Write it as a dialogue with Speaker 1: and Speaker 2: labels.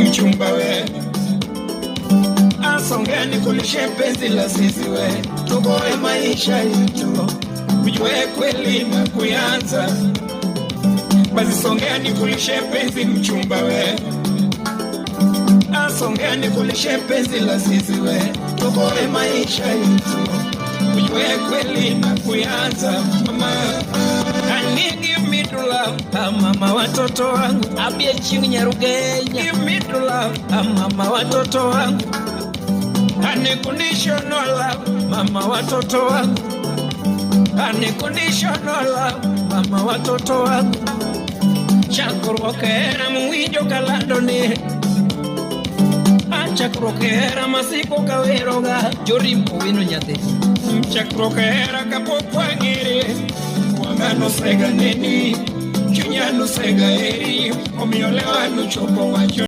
Speaker 1: mchumba we, asongeni kulishe penzi la sisi we, tukoe maisha yetu, ujue kweli na kuyanza. Basi songeni kulishe penzi mchumba we, asongeni kulishe penzi la sisi we, tukoe maisha yetu, ujue kweli na kuyanza. Mama, give me true love, mama watoto wangu, abie chingi Nyarugenya. Give me true love, mama watoto wangu, unconditional love, mama watoto wangu, unconditional love, mama watoto wangu. Chakurokera muijo kaladone, chakurokera masiko kaweroga, jorimpo wino nyate. Chakurokera kapopwangire, wangano sega neni, chunya no sega eri, omiolewa no chopo wacho.